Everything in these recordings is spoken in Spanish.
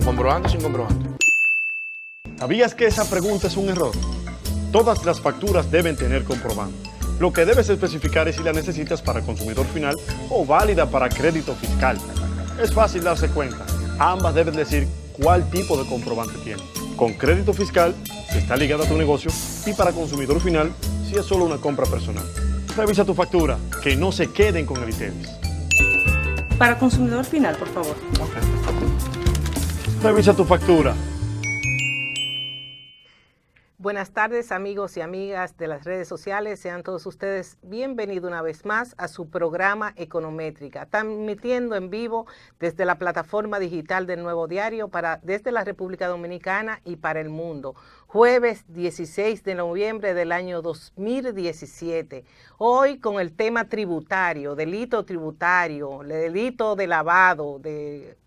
¿Con comprobante o sin comprobante? ¿Sabías que esa pregunta es un error? Todas las facturas deben tener comprobante. Lo que debes especificar es si la necesitas para consumidor final o válida para crédito fiscal. Es fácil darse cuenta. Ambas deben decir cuál tipo de comprobante tienen. Con crédito fiscal, si está ligado a tu negocio, y para consumidor final, si es solo una compra personal. Revisa tu factura, que no se queden con el ITEVIS. Para consumidor final, por favor. Revisa tu factura. Buenas tardes, amigos y amigas de las redes sociales. Sean todos ustedes bienvenidos una vez más a su programa Econométrica, transmitiendo en vivo desde la plataforma digital del Nuevo Diario desde la República Dominicana y para el mundo. Jueves 16 de noviembre del año 2017. Hoy con el tema tributario, delito de lavado, de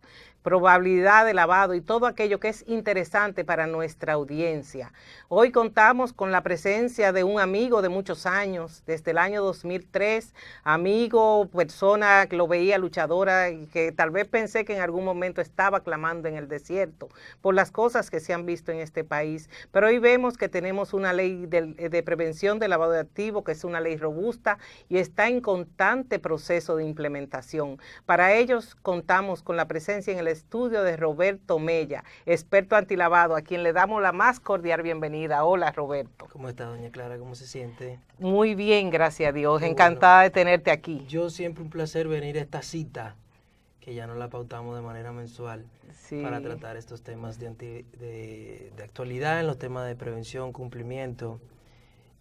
probabilidad de lavado y todo aquello que es interesante para nuestra audiencia. Hoy contamos con la presencia de un amigo de muchos años, desde el año 2003, amigo, persona que lo veía luchadora y que tal vez pensé que en algún momento estaba clamando en el desierto por las cosas que se han visto en este país. Pero hoy vemos que tenemos una ley de prevención del lavado de activos, que es una ley robusta y está en constante proceso de implementación. Para ellos contamos con la presencia en el estudio de Roberto Mella, experto antilavado, a quien le damos la más cordial bienvenida. Hola, Roberto. ¿Cómo está, doña Clara? ¿Cómo se siente? Muy bien, gracias a Dios. Qué Encantada bueno. de tenerte aquí. Yo siempre un placer venir a esta cita, que ya no la pautamos de manera mensual, Sí. para tratar estos temas de actualidad, en los temas de prevención, cumplimiento,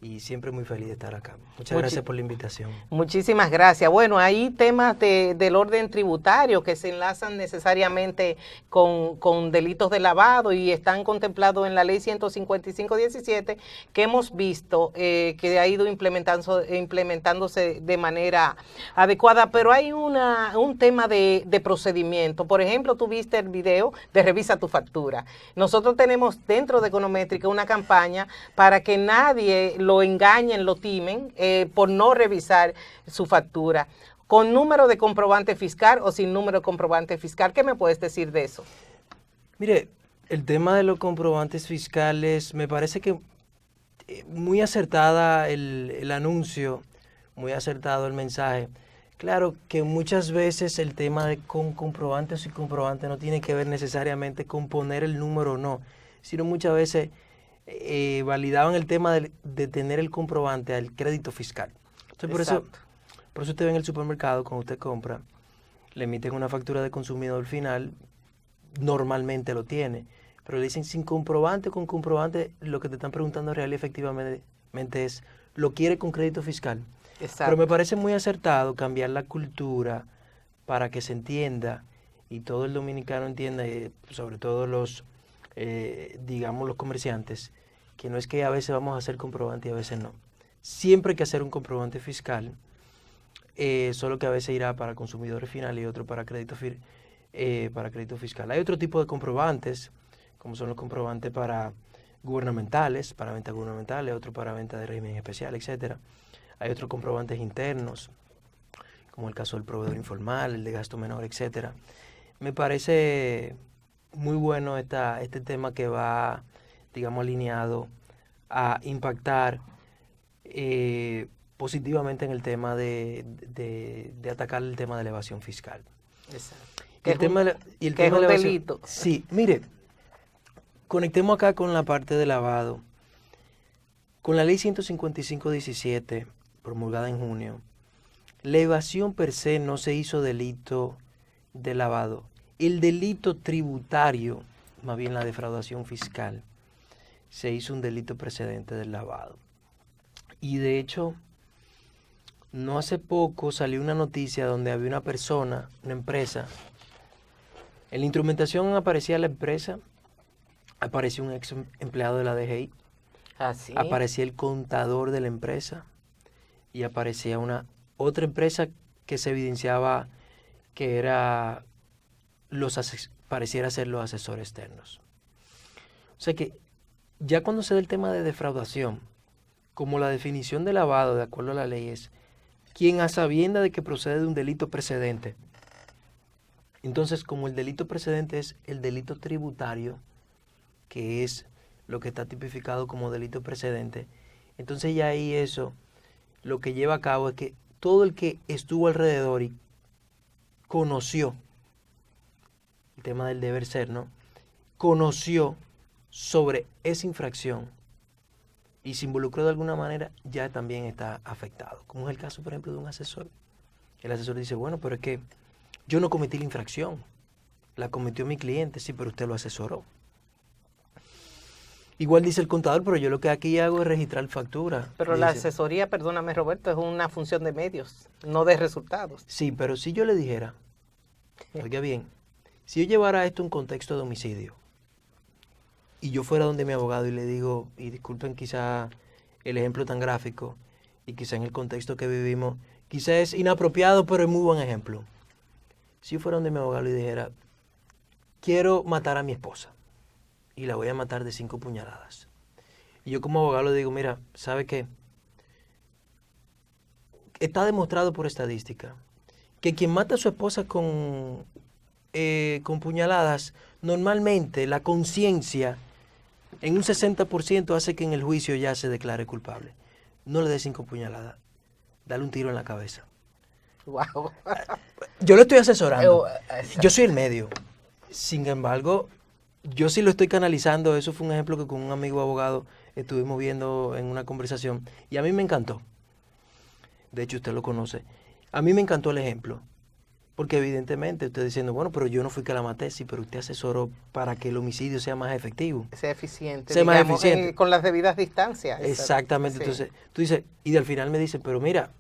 y siempre muy feliz de estar acá. Muchas gracias por la invitación. Muchísimas gracias. Bueno, hay temas del orden tributario que se enlazan necesariamente con delitos de lavado y están contemplados en la ley 155/17 que hemos visto que ha ido implementándose de manera adecuada, pero hay un tema de procedimiento. Por ejemplo, tú viste el video de Revisa tu factura. Nosotros tenemos dentro de Econométrica una campaña para que nadie lo engañen, lo timen por no revisar su factura. ¿Con número de comprobante fiscal o sin número de comprobante fiscal? ¿Qué me puedes decir de eso? Mire, el tema de los comprobantes fiscales, me parece que muy acertada el anuncio, muy acertado el mensaje. Claro que muchas veces el tema de con comprobante o sin comprobante no tiene que ver necesariamente con poner el número o no, sino muchas veces validaban el tema de tener el comprobante al crédito fiscal. Entonces, por eso usted ve en el supermercado, cuando usted compra, le emiten una factura de consumidor final, normalmente lo tiene, pero le dicen sin comprobante o con comprobante, lo que te están preguntando real y efectivamente es, ¿lo quiere con crédito fiscal? Exacto. Pero me parece muy acertado cambiar la cultura para que se entienda y todo el dominicano entienda, sobre todo los digamos los comerciantes, que no es que a veces vamos a hacer comprobante y a veces no. Siempre hay que hacer un comprobante fiscal, solo que a veces irá para consumidores finales y otro para crédito fiscal. Hay otro tipo de comprobantes, como son los comprobantes para gubernamentales, para ventas gubernamentales, otro para venta de régimen especial, etcétera. Hay otros comprobantes internos, como el caso del proveedor informal, el de gasto menor, etcétera. Me parece muy bueno este tema que va, digamos, alineado a impactar positivamente en el tema de atacar el tema de la evasión fiscal. Exacto. Y el tema de delito. Sí, mire, conectemos acá con la parte de lavado. Con la ley 155/17, promulgada en junio, la evasión per se no se hizo delito de lavado. El delito tributario, más bien la defraudación fiscal, se hizo un delito precedente del lavado. Y de hecho, no hace poco salió una noticia donde había una persona, una empresa. En la instrumentación aparecía la empresa, apareció un ex empleado de la DGI, Así. aparecía el contador de la empresa y aparecía una otra empresa que se evidenciaba que era pareciera ser los asesores externos. O sea que ya cuando se da el tema de defraudación, como la definición de lavado de acuerdo a la ley es quien a sabienda de que procede de un delito precedente Entonces, como el delito precedente es el delito tributario, que es lo que está tipificado como delito precedente, entonces ya ahí eso lo que lleva a cabo es que todo el que estuvo alrededor y conoció el tema del deber ser, ¿no? Conoció sobre esa infracción y se involucró de alguna manera, ya también está afectado. Como es el caso, por ejemplo, de un asesor. El asesor dice, bueno, pero es que yo no cometí la infracción, la cometió mi cliente, sí, pero usted lo asesoró. Igual dice el contador, pero yo lo que aquí hago es registrar factura. Pero la asesoría, perdóname Roberto, es una función de medios, no de resultados. Sí, pero si yo le dijera, oiga bien, si yo llevara esto a un contexto de homicidio, y yo fuera donde mi abogado y le digo, y disculpen quizá el ejemplo tan gráfico, y quizá en el contexto que vivimos, quizá es inapropiado, pero es muy buen ejemplo. Si yo fuera donde mi abogado y dijera, quiero matar a mi esposa, y la voy a matar de 5 puñaladas. Y yo como abogado le digo, mira, ¿sabe qué? Está demostrado por estadística que quien mata a su esposa con puñaladas, normalmente la conciencia en un 60% hace que en el juicio ya se declare culpable. No le dé 5 puñaladas, dale un tiro en la cabeza. Wow. Yo lo estoy asesorando, yo soy el medio. Sin embargo, yo sí lo estoy canalizando. Eso fue un ejemplo que con un amigo abogado estuvimos viendo en una conversación y a mí me encantó. De hecho, usted lo conoce. A mí me encantó el ejemplo. Porque evidentemente usted diciendo, bueno, pero yo no fui que la maté, sí, pero usted asesoró para que el homicidio sea más efectivo. Sea eficiente. Sea más eficiente. Con las debidas distancias. Exactamente. Sí. Entonces, tú dices, y al final me dice, pero mira,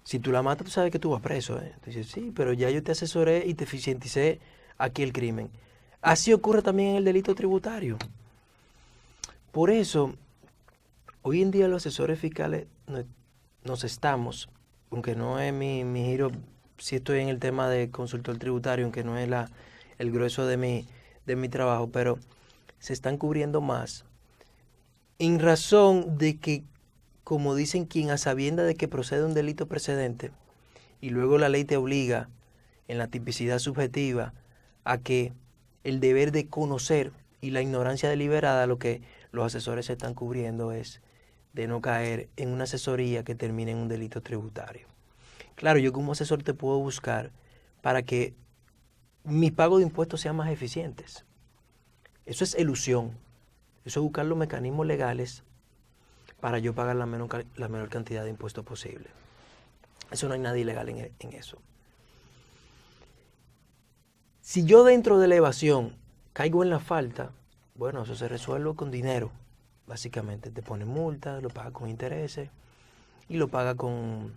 si tú la matas, tú sabes que tú vas preso. Tú dices, sí, pero ya yo te asesoré y te eficienticé aquí el crimen. Así ocurre también en el delito tributario. Por eso, hoy en día los asesores fiscales nos estamos, aunque no es mi giro, sí estoy en el tema de consultor tributario, aunque no es el grueso de mi trabajo, pero se están cubriendo más en razón de que, como dicen, quien a sabienda de que procede un delito precedente y luego la ley te obliga en la tipicidad subjetiva a que el deber de conocer y la ignorancia deliberada, lo que los asesores se están cubriendo es de no caer en una asesoría que termine en un delito tributario. Claro, yo como asesor te puedo buscar para que mis pagos de impuestos sean más eficientes. Eso es elusión. Eso es buscar los mecanismos legales para yo pagar la menor cantidad de impuestos posible. Eso no hay nada ilegal en eso. Si yo dentro de la evasión caigo en la falta, bueno, eso se resuelve con dinero, básicamente. Te ponen multa, lo paga con intereses y lo paga con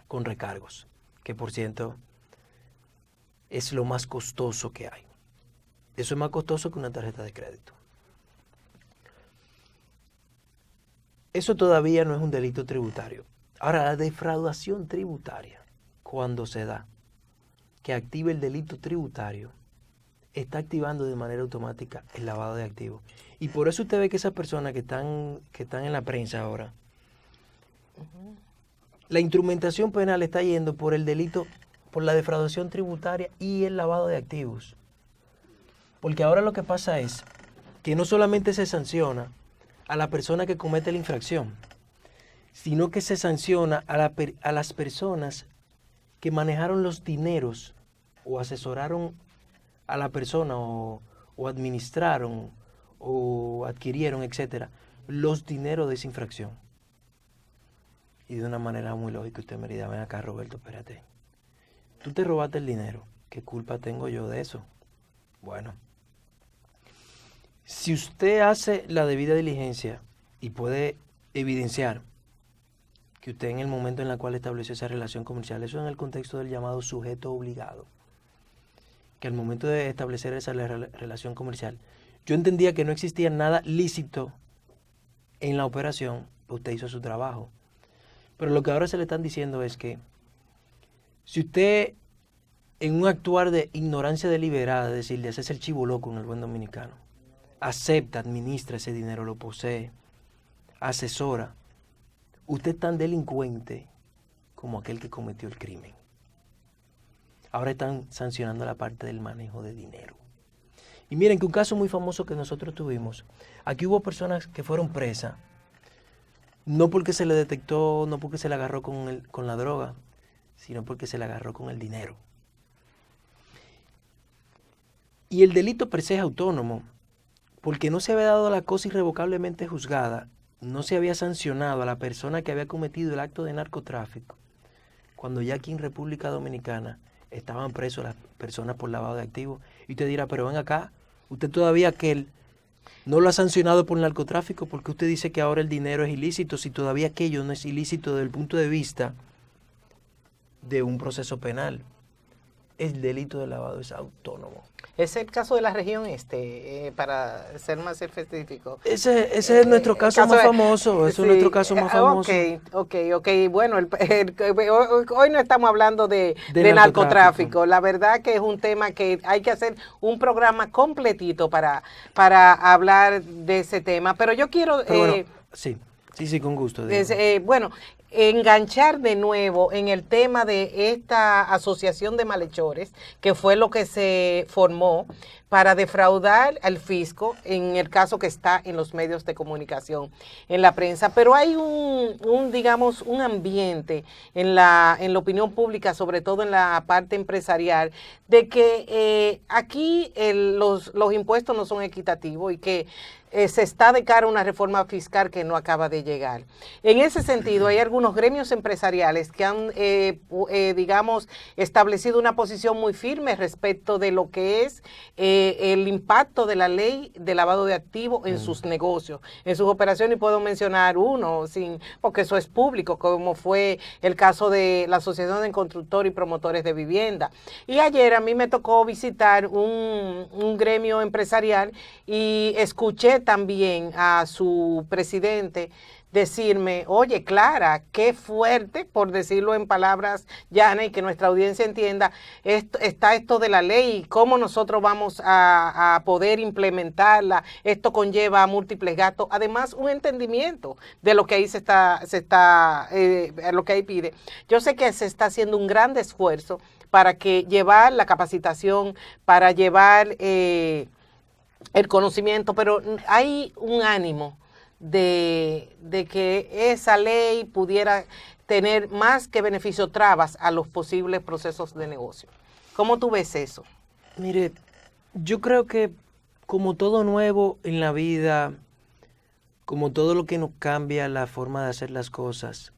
recargos, que por cierto es lo más costoso que hay. Eso es más costoso que una tarjeta de crédito. Eso todavía no es un delito tributario. Ahora, la defraudación tributaria, cuando se da, que active el delito tributario, está activando de manera automática el lavado de activos. Y por eso usted ve que esas personas que están en la prensa ahora, la instrumentación penal está yendo por el delito, por la defraudación tributaria y el lavado de activos. Porque ahora lo que pasa es que no solamente se sanciona a la persona que comete la infracción, sino que se sanciona a las personas que manejaron los dineros o asesoraron a la persona o administraron o adquirieron, etcétera, los dineros de esa infracción. Y de una manera muy lógica usted me diría, ven acá Roberto, espérate. Tú te robaste el dinero, ¿qué culpa tengo yo de eso? Bueno, si usted hace la debida diligencia y puede evidenciar que usted en el momento en el cual estableció esa relación comercial, eso en el contexto del llamado sujeto obligado, que al momento de establecer esa relación comercial, yo entendía que no existía nada lícito en la operación, usted hizo su trabajo. Pero lo que ahora se le están diciendo es que si usted en un actuar de ignorancia deliberada, es decir, de hacerse el chivo loco en el buen dominicano, acepta, administra ese dinero, lo posee, asesora, usted es tan delincuente como aquel que cometió el crimen. ahora están sancionando la parte del manejo de dinero. Y miren que un caso muy famoso que nosotros tuvimos, aquí hubo personas que fueron presas, no porque se le detectó, no porque se le agarró con la droga, sino porque se le agarró con el dinero. Y el delito per se es autónomo, porque no se había dado la cosa irrevocablemente juzgada, no se había sancionado a la persona que había cometido el acto de narcotráfico, cuando ya aquí en República Dominicana estaban presos las personas por lavado de activos. Y usted dirá, pero ven acá, usted todavía aquel no lo ha sancionado por narcotráfico, porque usted dice que ahora el dinero es ilícito, si todavía aquello no es ilícito desde el punto de vista de un proceso penal. El delito de lavado es autónomo. Es el caso de la región para ser más específico. Ese es nuestro caso más famoso, ese es nuestro caso más famoso. Ok. Bueno, hoy no estamos hablando de narcotráfico. La verdad que es un tema que hay que hacer un programa completito para hablar de ese tema. Pero yo quiero... sí, con gusto. Enganchar de nuevo en el tema de esta asociación de malhechores, que fue lo que se formó para defraudar al fisco, en el caso que está en los medios de comunicación, en la prensa. Pero hay digamos, un ambiente en la opinión pública, sobre todo en la parte empresarial, de que aquí los impuestos no son equitativos y que se está de cara a una reforma fiscal que no acaba de llegar. En ese sentido, hay algunos gremios empresariales que han, digamos, establecido una posición muy firme respecto de lo que es el impacto de la ley de lavado de activos en sus negocios, en sus operaciones, y puedo mencionar uno, porque eso es público, como fue el caso de la Asociación de Constructores y Promotores de Vivienda. Y ayer a mí me tocó visitar un gremio empresarial y escuché también a su presidente decirme, oye, Clara, qué fuerte, por decirlo en palabras llanas y que nuestra audiencia entienda, está esto de la ley, cómo nosotros vamos a poder implementarla, esto conlleva múltiples gastos, además un entendimiento de lo que ahí lo que ahí pide. Yo sé que se está haciendo un gran esfuerzo para que llevar la capacitación, para llevar el conocimiento, pero hay un ánimo de que esa ley pudiera tener más que beneficio trabas a los posibles procesos de negocio. ¿Cómo tú ves eso? Mire, yo creo que como todo nuevo en la vida, como todo lo que nos cambia la forma de hacer las cosas,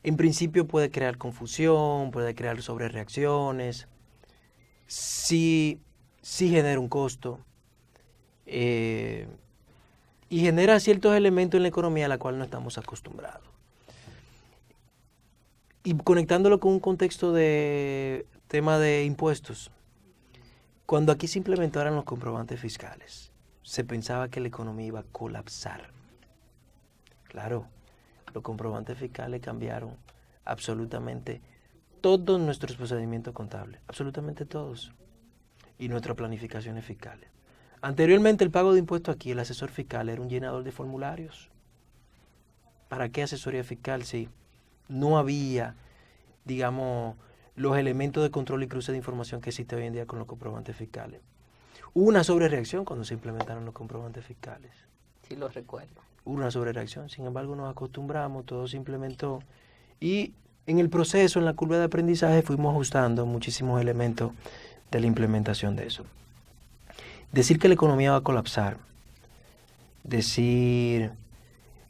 en principio puede crear confusión, puede crear sobrereacciones, sí genera un costo, y genera ciertos elementos en la economía a la cual no estamos acostumbrados. Y conectándolo con un contexto de tema de impuestos, cuando aquí se implementaron los comprobantes fiscales, se pensaba que la economía iba a colapsar. Claro, los comprobantes fiscales cambiaron absolutamente todos nuestros procedimientos contables, absolutamente todos, y nuestras planificaciones fiscales. Anteriormente el pago de impuestos aquí, el asesor fiscal era un llenador de formularios. ¿Para qué asesoría fiscal si no había, digamos, los elementos de control y cruce de información que existe hoy en día con los comprobantes fiscales? Hubo una sobrereacción cuando se implementaron los comprobantes fiscales. Sí, lo recuerdo. Hubo una sobrereacción, sin embargo nos acostumbramos, todo se implementó y en el proceso, en la curva de aprendizaje, fuimos ajustando muchísimos elementos de la implementación de eso. Decir que la economía va a colapsar, decir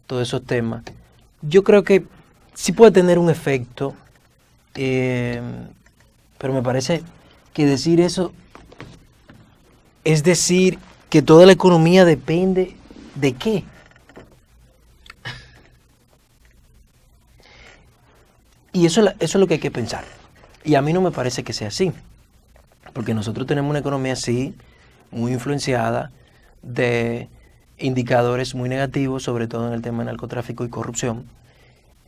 todos esos temas, yo creo que sí puede tener un efecto, pero me parece que decir eso es decir que toda la economía depende de qué. Y eso es lo que hay que pensar. Y a mí no me parece que sea así, porque nosotros tenemos una economía así, muy influenciada de indicadores muy negativos, sobre todo en el tema de narcotráfico y corrupción,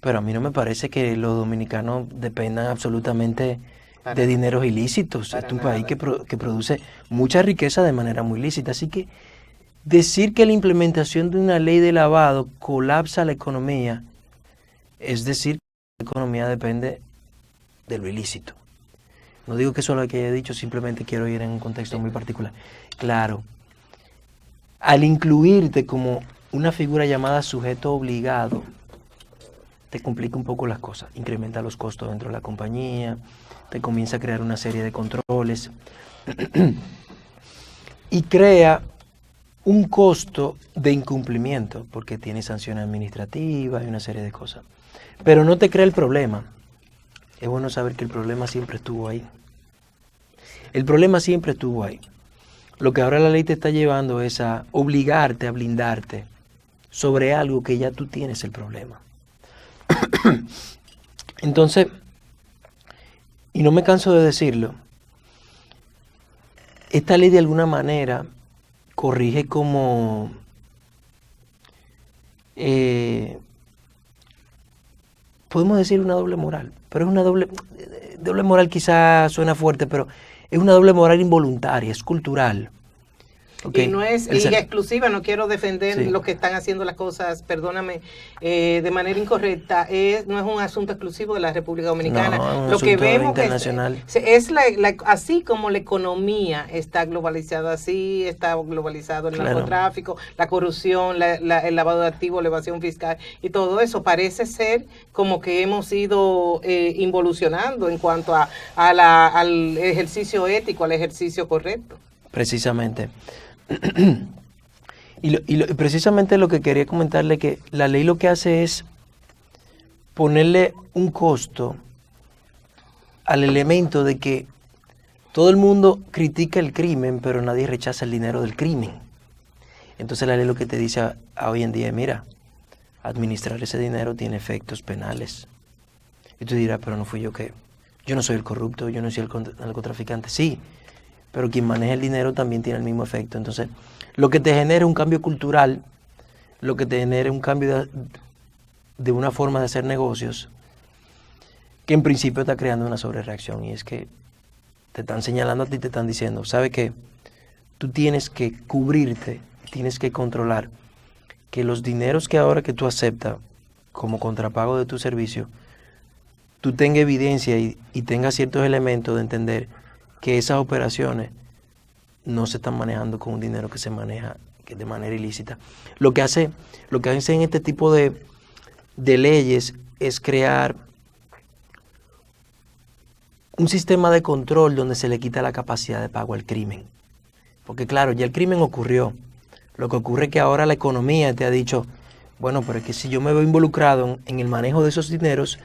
pero a mí no me parece que los dominicanos dependan absolutamente de dineros ilícitos. Es un país que produce mucha riqueza de manera muy lícita, así que decir que la implementación de una ley de lavado colapsa la economía es decir que la economía depende de lo ilícito. No digo que eso es lo que haya dicho, simplemente quiero ir en un contexto muy particular. Claro, al incluirte como una figura llamada sujeto obligado, te complica un poco las cosas, incrementa los costos dentro de la compañía, te comienza a crear una serie de controles y crea un costo de incumplimiento, porque tiene sanciones administrativas y una serie de cosas. Pero no te crea el problema. Es bueno saber que el problema siempre estuvo ahí. El problema siempre estuvo ahí. Lo que ahora la ley te está llevando es a obligarte a blindarte sobre algo que ya tú tienes el problema. Entonces, y no me canso de decirlo, esta ley de alguna manera corrige como podemos decir una doble moral, pero es una doble moral, quizás suena fuerte, pero es una doble moral involuntaria, es cultural. Okay. Y no es exclusiva, no quiero defender los que están haciendo las cosas, perdóname, de manera incorrecta, no es un asunto exclusivo de la República Dominicana. No, lo que vemos internacional. Es así como la economía está globalizada, así está globalizado el narcotráfico, la corrupción, el lavado de activos, la evasión fiscal y todo eso. Parece ser como que hemos ido involucionando en cuanto al ejercicio ético, al ejercicio correcto. Precisamente. Precisamente lo que quería comentarle, que la ley lo que hace es ponerle un costo al elemento de que todo el mundo critica el crimen, pero nadie rechaza el dinero del crimen. Entonces la ley lo que te dice a hoy en día, mira, administrar ese dinero tiene efectos penales. Y tú dirás, pero no fui yo que... Yo no soy el corrupto, yo no soy el narcotraficante. Sí, pero quien maneja el dinero también tiene el mismo efecto. Entonces, lo que te genera un cambio cultural, lo que te genera un cambio de una forma de hacer negocios, que en principio está creando una sobrereacción, y es que te están señalando a ti, te están diciendo, ¿sabe qué? Tú tienes que cubrirte, tienes que controlar que los dineros que ahora que tú aceptas como contrapago de tu servicio, tú tengas evidencia y tengas ciertos elementos de entender que esas operaciones no se están manejando con un dinero que se maneja de manera ilícita. Lo que hacen en este tipo de leyes es crear un sistema de control donde se le quita la capacidad de pago al crimen. Porque claro, ya el crimen ocurrió. Lo que ocurre es que ahora la economía te ha dicho, bueno, pero es que si yo me veo involucrado en el manejo de esos dineros,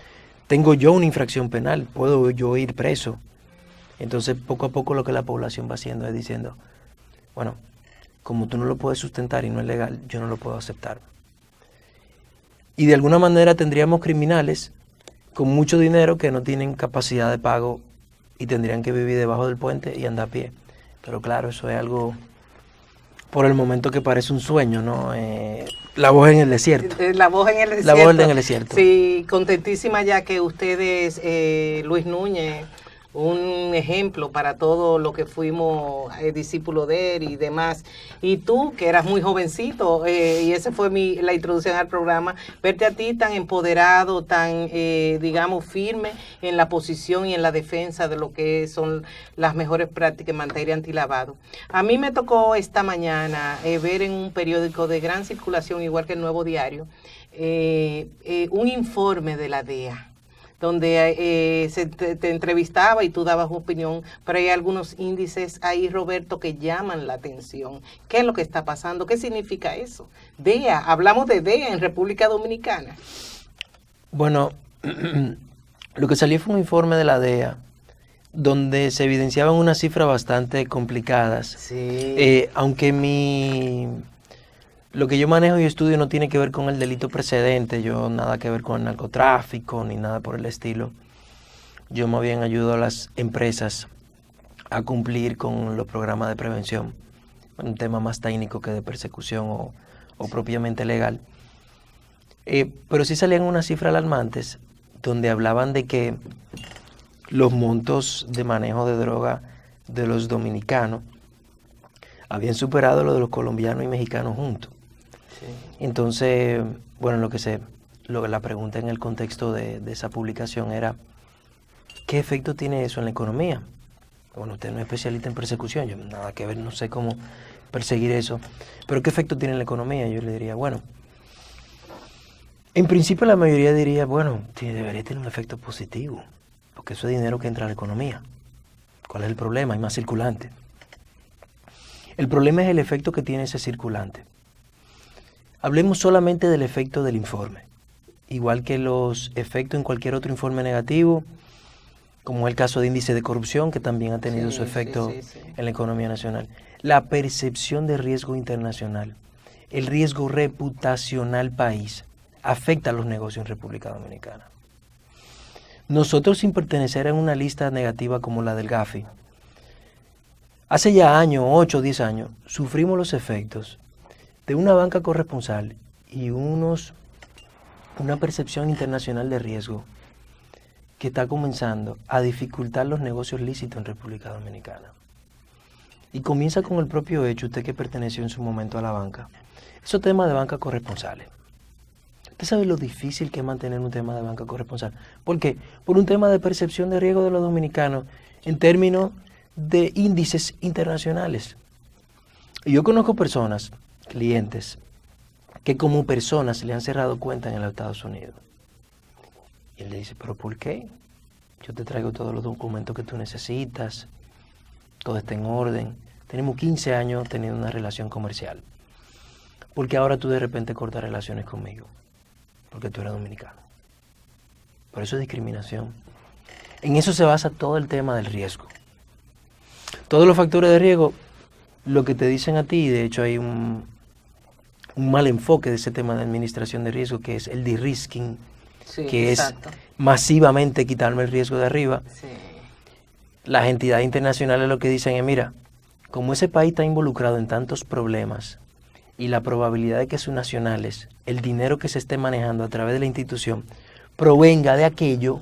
tengo yo una infracción penal, puedo yo ir preso. Entonces, poco a poco lo que la población va haciendo es diciendo, bueno, como tú no lo puedes sustentar y no es legal, yo no lo puedo aceptar. Y de alguna manera tendríamos criminales con mucho dinero que no tienen capacidad de pago y tendrían que vivir debajo del puente y andar a pie. Pero claro, eso es algo por el momento que parece un sueño, ¿no? La voz en el desierto. La voz en el desierto. La voz en el desierto. Sí, contentísima ya que ustedes, Luis Núñez, un ejemplo para todo lo que fuimos discípulos de él y demás. Y tú, que eras muy jovencito, y esa fue la introducción al programa, verte a ti tan empoderado, tan, digamos, firme en la posición y en la defensa de lo que son las mejores prácticas en materia antilavado. A mí me tocó esta mañana ver en un periódico de gran circulación, igual que el Nuevo Diario, un informe de la DEA, donde te entrevistaba y tú dabas opinión, pero hay algunos índices ahí, Roberto, que llaman la atención. ¿Qué es lo que está pasando? ¿Qué significa eso? DEA, hablamos de DEA en República Dominicana. Bueno, lo que salió fue un informe de la DEA, donde se evidenciaban unas cifras bastante complicadas. Sí. Aunque lo que yo manejo y estudio no tiene que ver con el delito precedente, yo nada que ver con el narcotráfico ni nada por el estilo. Yo más bien ayudo a las empresas a cumplir con los programas de prevención, un tema más técnico que de persecución o propiamente legal. Pero sí salían unas cifras alarmantes donde hablaban de que los montos de manejo de droga de los dominicanos habían superado lo de los colombianos y mexicanos juntos. Entonces, bueno, la pregunta en el contexto de esa publicación era, ¿qué efecto tiene eso en la economía? Bueno, usted no es especialista en persecución, yo nada que ver, no sé cómo perseguir eso. Pero ¿qué efecto tiene en la economía? Yo le diría, bueno, en principio la mayoría diría, bueno, debería tener un efecto positivo, porque eso es dinero que entra a la economía. ¿Cuál es el problema? Hay más circulante. El problema es el efecto que tiene ese circulante. Hablemos solamente del efecto del informe. Igual que los efectos en cualquier otro informe negativo, como el caso de índice de corrupción, que también ha tenido su efecto en la economía nacional. La percepción de riesgo internacional, el riesgo reputacional país, afecta a los negocios en República Dominicana. Nosotros, sin pertenecer a una lista negativa como la del Gafi, hace ya años, 8 o 10 años, sufrimos los efectos de una banca corresponsal y una percepción internacional de riesgo que está comenzando a dificultar los negocios lícitos en República Dominicana. Y comienza con el propio hecho, usted que perteneció en su momento a la banca. Esos temas de banca corresponsales. Usted sabe lo difícil que es mantener un tema de banca corresponsal. ¿Por qué? Por un tema de percepción de riesgo de los dominicanos en términos de índices internacionales. Y yo conozco personas, clientes, que como personas le han cerrado cuenta en los Estados Unidos. Y él le dice, ¿pero por qué? Yo te traigo todos los documentos que tú necesitas, todo está en orden. Tenemos 15 años teniendo una relación comercial. ¿Por qué ahora tú de repente cortas relaciones conmigo? Porque tú eres dominicano. Por eso es discriminación. En eso se basa todo el tema del riesgo. Todos los factores de riesgo, lo que te dicen a ti, de hecho hay un mal enfoque de ese tema de administración de riesgo, que es el de-risking, que exacto. Es masivamente quitarme el riesgo de arriba. Sí. Las entidades internacionales lo que dicen es, mira, como ese país está involucrado en tantos problemas y la probabilidad de que sus nacionales, el dinero que se esté manejando a través de la institución, provenga de aquello,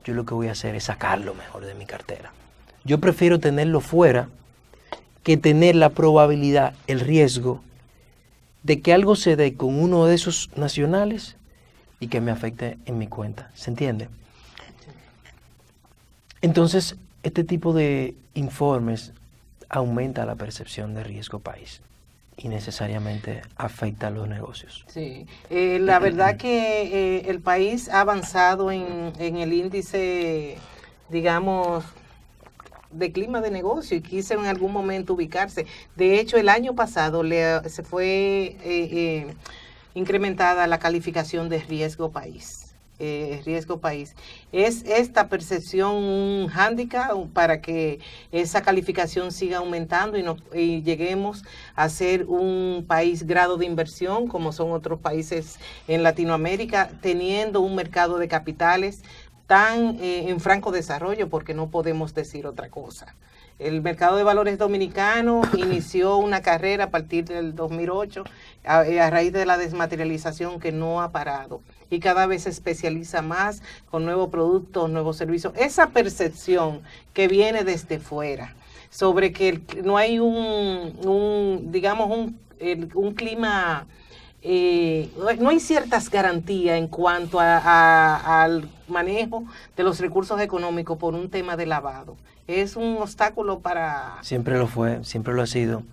yo lo que voy a hacer es sacarlo mejor de mi cartera. Yo prefiero tenerlo fuera que tener la probabilidad, el riesgo de que algo se dé con uno de esos nacionales y que me afecte en mi cuenta. ¿Se entiende? Entonces, este tipo de informes aumenta la percepción de riesgo país y necesariamente afecta a los negocios. Sí, la verdad que el país ha avanzado en el índice, digamos, de clima de negocio y quiso en algún momento ubicarse. De hecho, el año pasado se fue incrementada la calificación de riesgo país. Riesgo país. ¿Es esta percepción un hándicap para que esa calificación siga aumentando y lleguemos a ser un país grado de inversión como son otros países en Latinoamérica, teniendo un mercado de capitales tan en franco desarrollo, porque no podemos decir otra cosa? El mercado de valores dominicano inició una carrera a partir del 2008 a raíz de la desmaterialización que no ha parado y cada vez se especializa más con nuevos productos, nuevos servicios. Esa percepción que viene desde fuera sobre que no hay un clima, no hay ciertas garantías en cuanto al manejo de los recursos económicos por un tema de lavado. Es un obstáculo para... Siempre lo fue, siempre lo ha sido.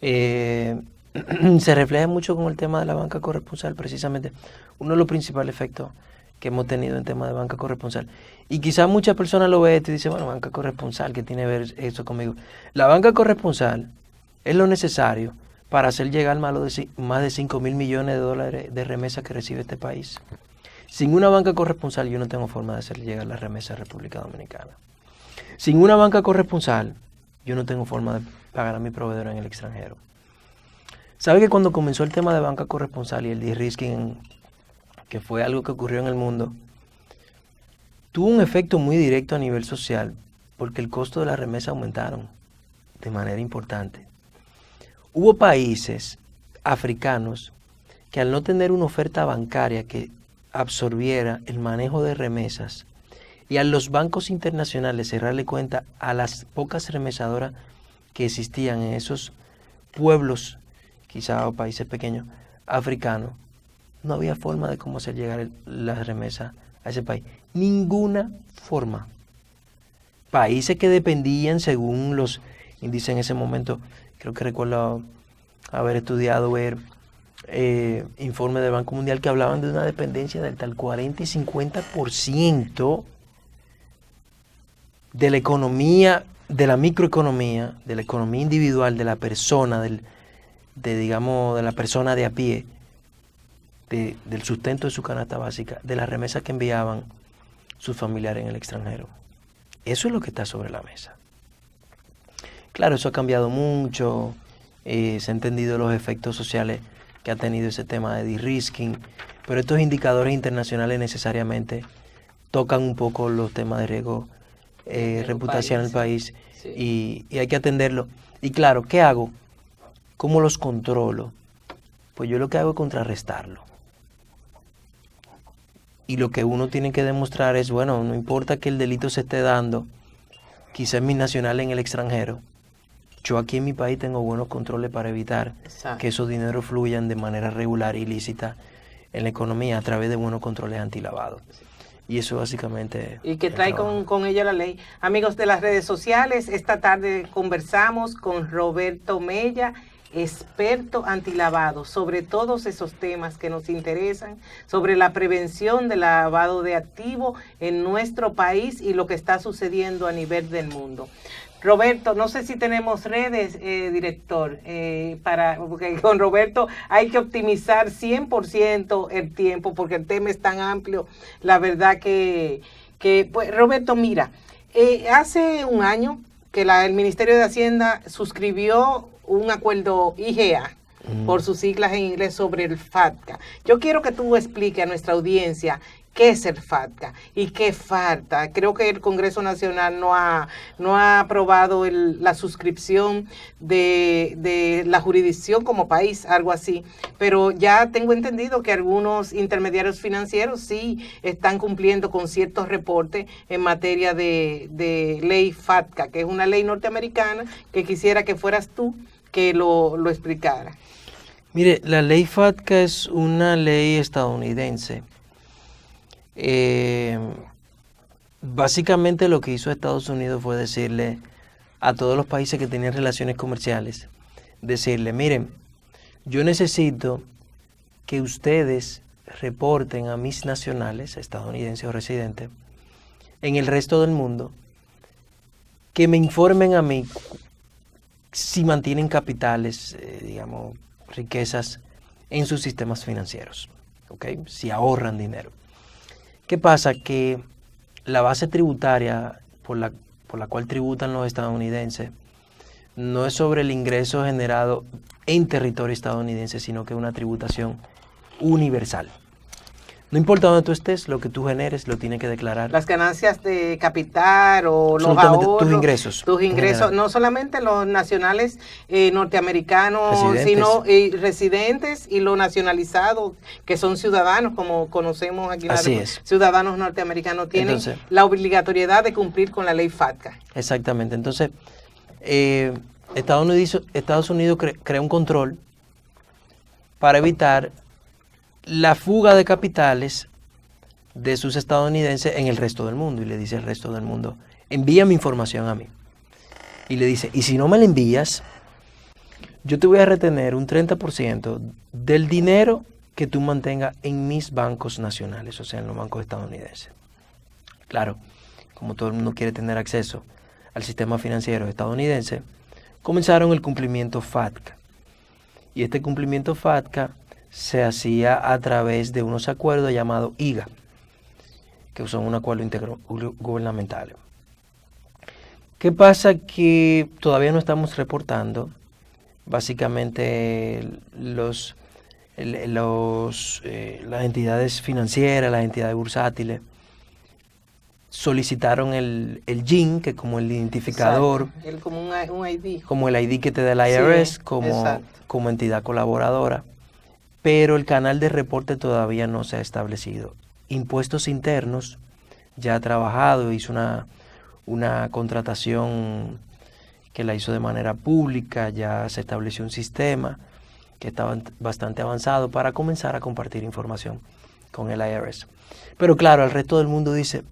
Se refleja mucho con el tema de la banca corresponsal, precisamente. Uno de los principales efectos que hemos tenido en tema de banca corresponsal. Y quizás muchas personas lo ven y dicen, bueno, banca corresponsal, ¿qué tiene que ver eso conmigo? La banca corresponsal es lo necesario para hacer llegar más de 5 mil millones de dólares de remesas que recibe este país. Sin una banca corresponsal yo no tengo forma de hacer llegar la remesa a República Dominicana. Sin una banca corresponsal yo no tengo forma de pagar a mi proveedor en el extranjero. ¿Sabe que cuando comenzó el tema de banca corresponsal y el de-risking, que fue algo que ocurrió en el mundo, tuvo un efecto muy directo a nivel social porque el costo de la remesa aumentaron de manera importante? Hubo países africanos que al no tener una oferta bancaria que absorbiera el manejo de remesas y a los bancos internacionales cerrarle cuenta a las pocas remesadoras que existían en esos pueblos, quizá países pequeños, africanos, no había forma de cómo hacer llegar las remesas a ese país. Ninguna forma. países que dependían, según los índices en ese momento, creo que recuerdo haber estudiado, ver informes del Banco Mundial que hablaban de una dependencia del tal 40 y 50% de la economía, de la microeconomía, de la economía individual, de la persona, digamos, de la persona de a pie, del sustento de su canasta básica, de las remesas que enviaban sus familiares en el extranjero. Eso es lo que está sobre la mesa. Claro, eso ha cambiado mucho, se han entendido los efectos sociales que ha tenido ese tema de de-risking, pero estos indicadores internacionales necesariamente tocan un poco los temas de riesgo reputación del país, sí. y hay que atenderlo. Y claro, ¿qué hago? ¿Cómo los controlo? Pues yo lo que hago es contrarrestarlo. Y lo que uno tiene que demostrar es, bueno, no importa que el delito se esté dando, quizás mis nacionales en el extranjero, yo aquí en mi país tengo buenos controles para evitar que esos dineros fluyan de manera regular e ilícita en la economía a través de buenos controles antilavados. Y eso básicamente... Y que trae con ella la ley. Amigos de las redes sociales, esta tarde conversamos con Roberto Mella, experto antilavado, sobre todos esos temas que nos interesan, sobre la prevención del lavado de activos en nuestro país y lo que está sucediendo a nivel del mundo. Roberto, no sé si tenemos redes, director, porque con Roberto hay que optimizar 100% el tiempo porque el tema es tan amplio. La verdad que pues, Roberto, mira, hace un año que el Ministerio de Hacienda suscribió un acuerdo IGA, por sus siglas en inglés, sobre el FATCA. Yo quiero que tú expliques a nuestra audiencia qué es el FATCA y qué falta. Creo que el Congreso Nacional no ha aprobado la suscripción de la jurisdicción como país, algo así. Pero ya tengo entendido que algunos intermediarios financieros sí están cumpliendo con ciertos reportes en materia de ley FATCA, que es una ley norteamericana que quisiera que fueras tú que lo explicara. Mire, la ley FATCA es una ley estadounidense. Básicamente lo que hizo Estados Unidos fue decirle a todos los países que tenían relaciones comerciales, decirle, miren, yo necesito que ustedes reporten a mis nacionales, estadounidenses o residentes, en el resto del mundo, que me informen a mí si mantienen capitales, digamos, riquezas en sus sistemas financieros, ¿okay? Si ahorran dinero. ¿Qué pasa? Que la base tributaria por la cual tributan los estadounidenses no es sobre el ingreso generado en territorio estadounidense, sino que es una tributación universal. No importa dónde tú estés, lo que tú generes lo tienes que declarar. Las ganancias de capital o los ahorros. Tus ingresos, no solamente los nacionales norteamericanos, sino residentes y los nacionalizados, que son ciudadanos, como conocemos aquí. Ciudadanos norteamericanos tienen entonces la obligatoriedad de cumplir con la ley FATCA. Exactamente. Entonces, Estados Unidos crea un control para evitar la fuga de capitales de sus estadounidenses en el resto del mundo. Y le dice al resto del mundo, envíame información a mí. Y le dice, y si no me la envías, yo te voy a retener un 30% del dinero que tú mantengas en mis bancos nacionales, o sea, en los bancos estadounidenses. Claro, como todo el mundo quiere tener acceso al sistema financiero estadounidense, comenzaron el cumplimiento FATCA. Y este cumplimiento FATCA se hacía a través de unos acuerdos llamados IGA, que son un acuerdo intergubernamental. ¿Qué pasa? Que todavía no estamos reportando. Básicamente las entidades financieras, las entidades bursátiles, solicitaron el GIN, que es como el identificador, como un ID. Como el ID que te da el IRS, sí, como entidad colaboradora. Pero el canal de reporte todavía no se ha establecido. Impuestos Internos ya ha trabajado, hizo una contratación que la hizo de manera pública, ya se estableció un sistema que estaba bastante avanzado para comenzar a compartir información con el IRS. Pero claro, el resto del mundo dice,